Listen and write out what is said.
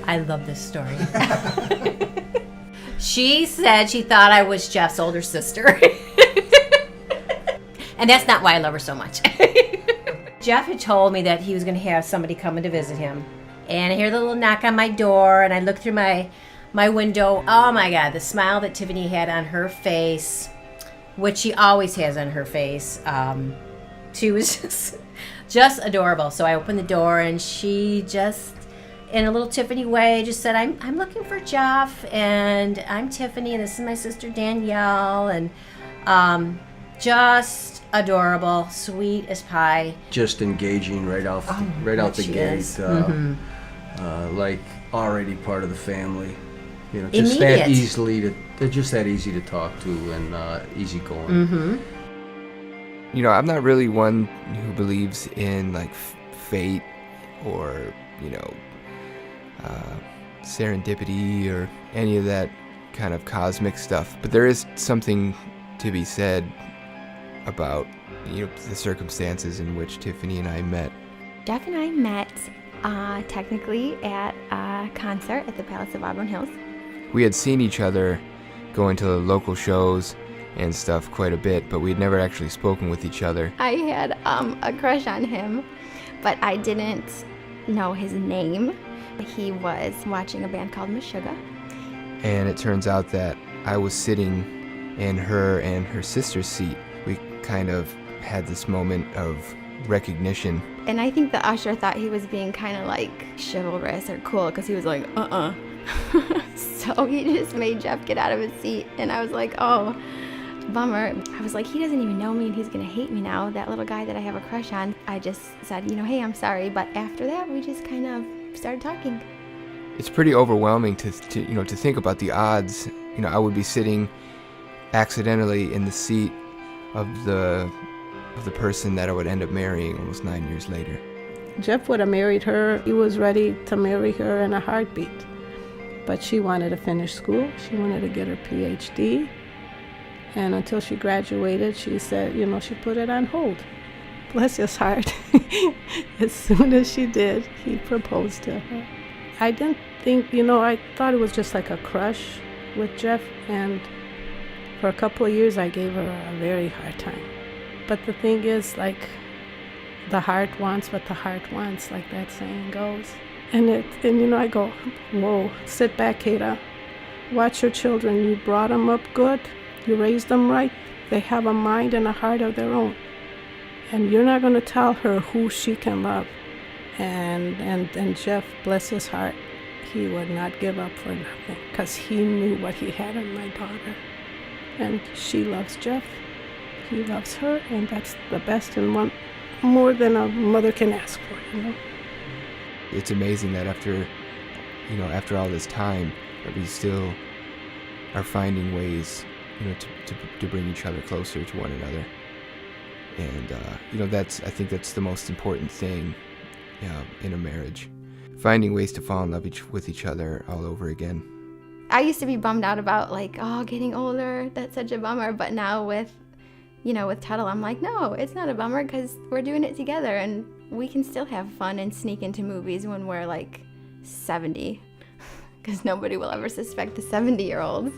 I love this story. She said she thought I was Jeff's older sister. And that's not why I love her so much. Jeff had told me that he was going to have somebody coming to visit him. And I hear the little knock on my door, and I look through my window. Oh my God, the smile that Tiffany had on her face, which she always has on her face. She was just adorable. So I opened the door, and she just, in a little Tiffany way, just said, I'm looking for Jeff, and I'm Tiffany, and this is my sister Danielle, and just adorable, sweet as pie. Just engaging right out the gate, like already part of the family. You know, just Immediate. they're just that easy to talk to and easy going. Mm-hmm. You know, I'm not really one who believes in like fate or, you know, serendipity or any of that kind of cosmic stuff. But there is something to be said about, you know, the circumstances in which Tiffany and I met. Jeff and I met technically at a concert at the Palace of Auburn Hills. We had seen each other going to local shows and stuff quite a bit, but we'd never actually spoken with each other. I had a crush on him, but I didn't know his name. He was watching a band called Meshuggah. And it turns out that I was sitting in her and her sister's seat. We kind of had this moment of recognition. And I think the usher thought he was being kind of like chivalrous or cool because he was like, So he just made Jeff get out of his seat. And I was like, oh, bummer. I was like, he doesn't even know me and he's going to hate me now, that little guy that I have a crush on. I just said, you know, hey, I'm sorry. But after that, we just kind of started talking. It's pretty overwhelming to think about the odds. You know, I would be sitting accidentally in the seat of the person that I would end up marrying almost 9 years later. Jeff would have married her. He was ready to marry her in a heartbeat. But she wanted to finish school. She wanted to get her PhD. And until she graduated, she said, you know, she put it on hold. Bless his heart. As soon as she did, he proposed to her. I didn't think, you know, I thought it was just like a crush with Jeff. And for a couple of years, I gave her a very hard time. But the thing is, like, the heart wants what the heart wants, like that saying goes. And you know, I go, whoa, sit back, Kata. Watch your children. You brought them up good. You raised them right. They have a mind and a heart of their own. And you're not going to tell her who she can love. And Jeff, bless his heart, he would not give up for nothing because he knew what he had in my daughter. And she loves Jeff. He loves her, and that's the best and one more than a mother can ask for, you know. It's amazing that after all this time, that we still are finding ways, you know, to bring each other closer to one another. And you know, I think that's the most important thing in a marriage, finding ways to fall in love with each other all over again. I used to be bummed out about like, oh, getting older, that's such a bummer. But now with Tuttle, I'm like, no, it's not a bummer because we're doing it together and we can still have fun and sneak into movies when we're like 70 because nobody will ever suspect the 70-year-olds.